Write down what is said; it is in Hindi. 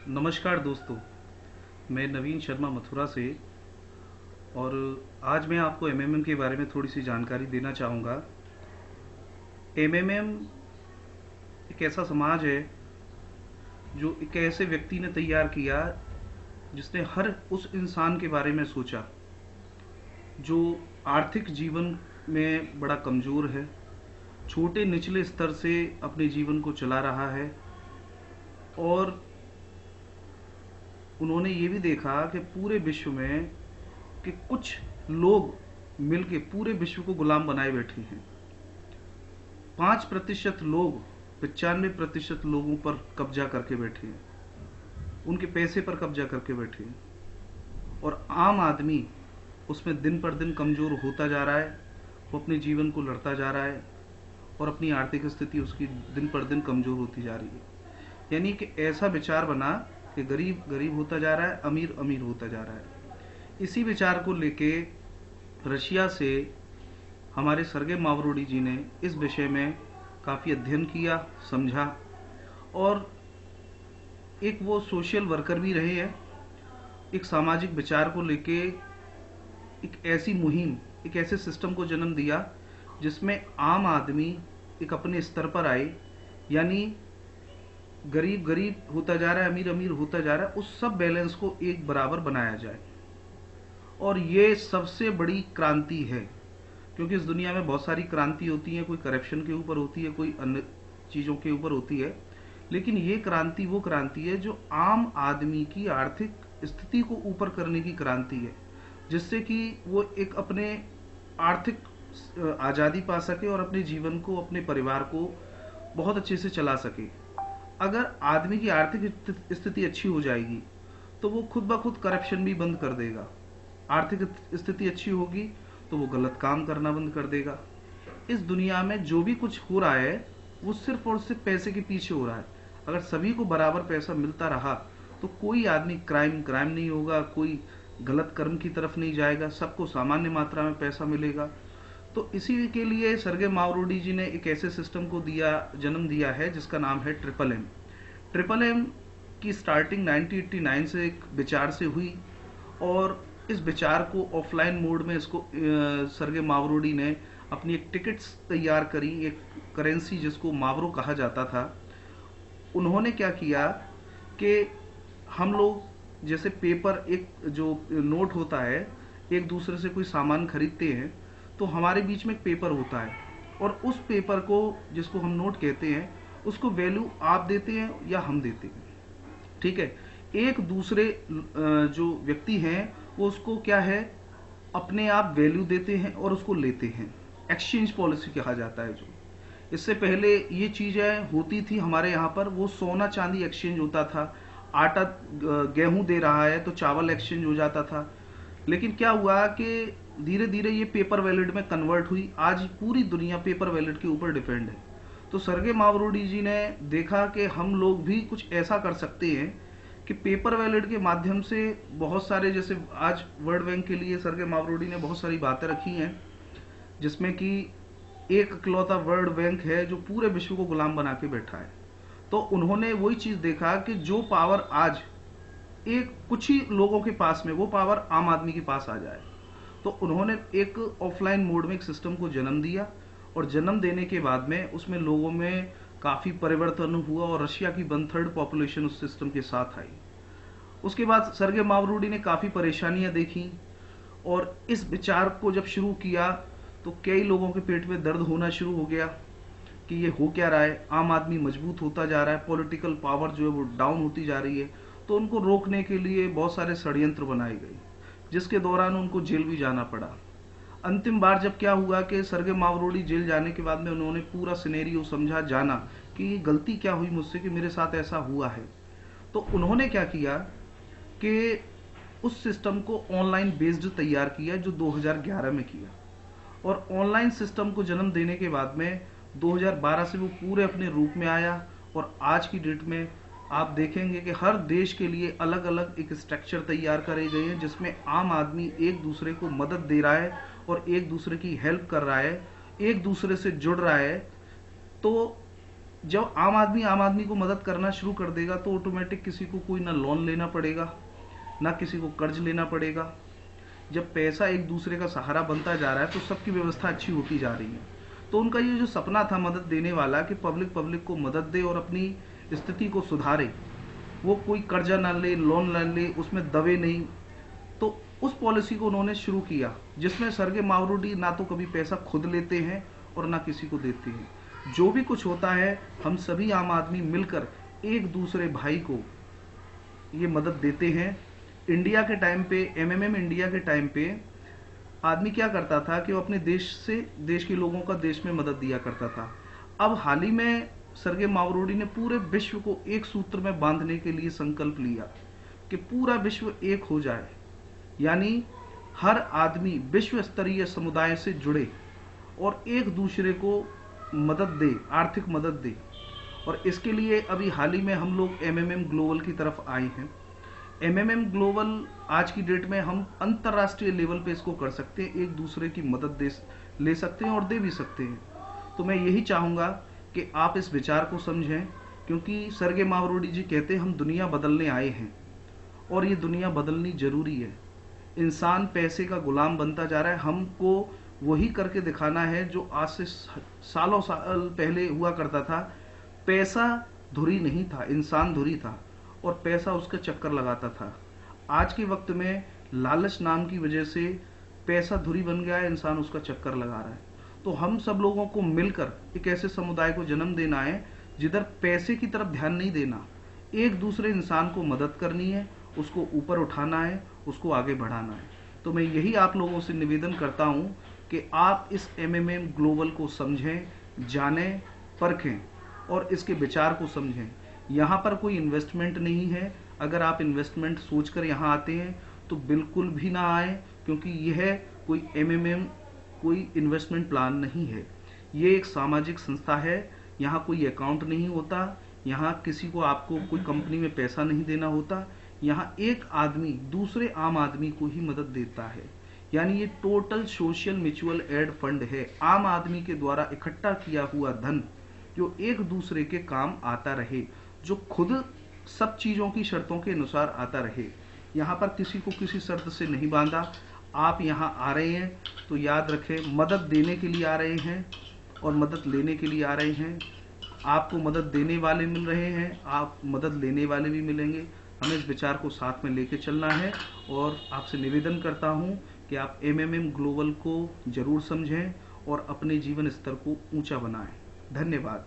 नमस्कार दोस्तों। मैं नवीन शर्मा मथुरा से। और आज मैं आपको एमएमएम के बारे में थोड़ी सी जानकारी देना चाहूँगा। एमएमएम एक ऐसा समाज है जो एक ऐसे व्यक्ति ने तैयार किया जिसने हर उस इंसान के बारे में सोचा जो आर्थिक जीवन में बड़ा कमज़ोर है, छोटे निचले स्तर से अपने जीवन को चला रहा है। और उन्होंने ये भी देखा कि पूरे विश्व में कि कुछ लोग मिलके पूरे विश्व को गुलाम बनाए बैठे हैं। 5% लोग 95% लोगों पर कब्जा करके बैठे हैं, उनके पैसे पर कब्जा करके बैठे हैं। और आम आदमी उसमें दिन पर दिन कमज़ोर होता जा रहा है, वो अपने जीवन को लड़ता जा रहा है और अपनी आर्थिक स्थिति उसकी दिन पर दिन कमज़ोर होती जा रही है। यानी कि ऐसा विचार बना कि गरीब गरीब होता जा रहा है, अमीर अमीर होता जा रहा है। इसी विचार को लेके रशिया से हमारे सर्गे मावरोडी जी ने इस विषय में काफ़ी अध्ययन किया, समझा। और एक वो सोशल वर्कर भी रहे हैं। एक सामाजिक विचार को लेके एक ऐसी मुहिम, एक ऐसे सिस्टम को जन्म दिया जिसमें आम आदमी एक अपने स्तर पर आए। यानी गरीब गरीब होता जा रहा है, अमीर अमीर होता जा रहा है, उस सब बैलेंस को एक बराबर बनाया जाए। और ये सबसे बड़ी क्रांति है, क्योंकि इस दुनिया में बहुत सारी क्रांति होती है। कोई करप्शन के ऊपर होती है, कोई अन्य चीज़ों के ऊपर होती है, लेकिन ये क्रांति वो क्रांति है जो आम आदमी की आर्थिक स्थिति को ऊपर करने की क्रांति है, जिससे कि वो एक अपने आर्थिक आज़ादी पा सके और अपने जीवन को, अपने परिवार को बहुत अच्छे से चला सके। अगर आदमी की आर्थिक स्थिति अच्छी हो जाएगी तो वो खुद ब खुद करप्शन भी बंद कर देगा। आर्थिक स्थिति अच्छी होगी तो वो गलत काम करना बंद कर देगा। इस दुनिया में जो भी कुछ हो रहा है वो सिर्फ और सिर्फ पैसे के पीछे हो रहा है। अगर सभी को बराबर पैसा मिलता रहा तो कोई आदमी क्राइम नहीं होगा, कोई गलत कर्म की तरफ नहीं जाएगा, सबको सामान्य मात्रा में पैसा मिलेगा। तो इसी के लिए सर्गे मावरोडी जी ने एक ऐसे सिस्टम को जन्म दिया है जिसका नाम है ट्रिपल एम। ट्रिपल एम की स्टार्टिंग 1989 से एक विचार से हुई। और इस विचार को ऑफलाइन मोड में इसको सर्गे मावरोडी ने अपनी एक टिकट्स तैयार करी, एक करेंसी जिसको मावरो कहा जाता था। उन्होंने क्या किया कि हम लोग जैसे पेपर, एक जो नोट होता है, एक दूसरे से कोई सामान खरीदते हैं तो हमारे बीच में एक पेपर होता है, और उस पेपर को, जिसको हम नोट कहते हैं, उसको वैल्यू आप देते हैं या हम देते हैं। ठीक है। एक दूसरे जो व्यक्ति हैं वो उसको क्या है, अपने आप वैल्यू देते हैं और उसको लेते हैं। एक्सचेंज पॉलिसी कहा जाता है। जो इससे पहले ये चीज़ें होती थी हमारे यहाँ पर, वो सोना चांदी एक्सचेंज होता था। आटा गेहूं दे रहा है तो चावल एक्सचेंज हो जाता था। लेकिन क्या हुआ कि धीरे धीरे ये पेपर वैलेट में कन्वर्ट हुई। आज पूरी दुनिया पेपर वैलेट के ऊपर डिपेंड है। तो सर्गे मावरोडी जी ने देखा कि हम लोग भी कुछ ऐसा कर सकते हैं कि पेपर वैलेट के माध्यम से बहुत सारे, जैसे आज वर्ल्ड बैंक के लिए सर्गे मावरोडी ने बहुत सारी बातें रखी हैं, जिसमें कि एक इकलौता वर्ल्ड बैंक है जो पूरे विश्व को गुलाम बना के बैठा है। तो उन्होंने वही चीज देखा कि जो पावर आज एक कुछ ही लोगों के पास में, वो पावर आम आदमी के पास आ जाए। तो उन्होंने एक ऑफलाइन मोड में एक सिस्टम को जन्म दिया, और जन्म देने के बाद में उसमें लोगों में काफ़ी परिवर्तन हुआ और रशिया की 1/3 पॉपुलेशन उस सिस्टम के साथ आई। उसके बाद सर्गे मावरोडी ने काफ़ी परेशानियां देखी, और इस विचार को जब शुरू किया तो कई लोगों के पेट में दर्द होना शुरू हो गया कि ये हो क्या रहा है। आम आदमी मजबूत होता जा रहा है, पॉलिटिकल पावर जो है वो डाउन होती जा रही है। तो उनको रोकने के लिए बहुत सारे षड्यंत्र बनाए गए, जिसके दौरान उनको जेल भी जाना पड़ा। अंतिम बार जब क्या हुआ कि सर्गे मावरोडी जेल जाने के बाद में उन्होंने पूरा सिनेरियो समझा, जाना कि ये गलती क्या हुई मुझसे कि मेरे साथ ऐसा हुआ है। तो उन्होंने क्या किया कि उस सिस्टम को ऑनलाइन बेस्ड तैयार किया, जो 2011 में किया। और ऑनलाइन सिस्टम को जन्म देने के बाद में 2012 से वो पूरे अपने रूप में आया। और आज की डेट में आप देखेंगे कि हर देश के लिए अलग अलग एक स्ट्रक्चर तैयार करे गए हैं, जिसमें आम आदमी एक दूसरे को मदद दे रहा है और एक दूसरे की हेल्प कर रहा है, एक दूसरे से जुड़ रहा है। तो जब आम आदमी को मदद करना शुरू कर देगा तो ऑटोमेटिक किसी को कोई ना लोन लेना पड़ेगा, ना किसी को कर्ज लेना पड़ेगा। जब पैसा एक दूसरे का सहारा बनता जा रहा है तो सबकी व्यवस्था अच्छी होती जा रही है। तो उनका ये जो सपना था मदद देने वाला कि पब्लिक को मदद दे और अपनी स्थिति को सुधारे, वो कोई कर्जा ना ले, लोन ना ले, उसमें दबे नहीं, तो उस पॉलिसी को उन्होंने शुरू किया जिसमें सरगे मावरूडी ना तो कभी पैसा खुद लेते हैं और ना किसी को देते हैं। जो भी कुछ होता है हम सभी आम आदमी मिलकर एक दूसरे भाई को ये मदद देते हैं। इंडिया के टाइम पे, एमएमएम इंडिया के टाइम पे आदमी क्या करता था कि वो अपने देश से, देश के लोगों का देश में मदद दिया करता था। अब हाल ही में सरगे मावरूडी ने पूरे विश्व को एक सूत्र में बांधने के लिए संकल्प लिया कि पूरा विश्व एक हो जाए, यानी हर आदमी विश्व स्तरीय समुदाय से जुड़े और एक दूसरे को मदद दे, आर्थिक मदद दे। और इसके लिए अभी हाल ही में हम लोग एमएमएम ग्लोबल की तरफ आए हैं। एमएमएम ग्लोबल आज की डेट में हम अंतर्राष्ट्रीय लेवल पे इसको कर सकते हैं, एक दूसरे की मदद ले सकते हैं और दे भी सकते हैं। तो मैं यही चाहूँगा कि आप इस विचार को समझें, क्योंकि सरगे मावरूडी जी कहते हैं हम दुनिया बदलने आए हैं और ये दुनिया बदलनी जरूरी है। इंसान पैसे का गुलाम बनता जा रहा है, हमको वही करके दिखाना है जो आज से सालों साल पहले हुआ करता था। पैसा धुरी नहीं था, इंसान धुरी था और पैसा उसका चक्कर लगाता था। आज के वक्त में लालच नाम की वजह से पैसा धुरी बन गया है, इंसान उसका चक्कर लगा रहा है। तो हम सब लोगों को मिलकर एक ऐसे समुदाय को जन्म देना है जिधर पैसे की तरफ ध्यान नहीं देना, एक दूसरे इंसान को मदद करनी है, उसको ऊपर उठाना है, उसको आगे बढ़ाना है। तो मैं यही आप लोगों से निवेदन करता हूं कि आप इस एमएमएम ग्लोबल को समझें, जानें, परखें और इसके विचार को समझें। यहाँ पर कोई इन्वेस्टमेंट नहीं है। अगर आप इन्वेस्टमेंट सोचकर यहाँ आते हैं तो बिल्कुल भी ना आए, क्योंकि यह कोई एमएमएम कोई इन्वेस्टमेंट प्लान नहीं है। ये एक सामाजिक संस्था है। यहाँ कोई अकाउंट नहीं होता, यहाँ किसी को आपको कोई कंपनी में पैसा नहीं देना होता। यहाँ एक आदमी दूसरे आम आदमी को ही मदद देता है, यानी ये total social mutual aid fund है। आम आदमी के द्वारा इकट्ठा किया हुआ धन जो एक दूसरे के काम आता रहे, जो खुद सब चीजों की शर्तों के अनुसार आता रहे। यहाँ पर किसी को किसी शर्त से नहीं बांधा। आप यहाँ आ रहे हैं तो याद रखें, मदद देने के लिए आ रहे हैं और मदद लेने के लिए आ रहे हैं। आपको मदद देने वाले मिल रहे हैं, आप मदद लेने वाले भी मिलेंगे। हमें इस विचार को साथ में लेके चलना है और आपसे निवेदन करता हूँ कि आप एमएमएम ग्लोबल को जरूर समझें और अपने जीवन स्तर को ऊंचा बनाएं। धन्यवाद।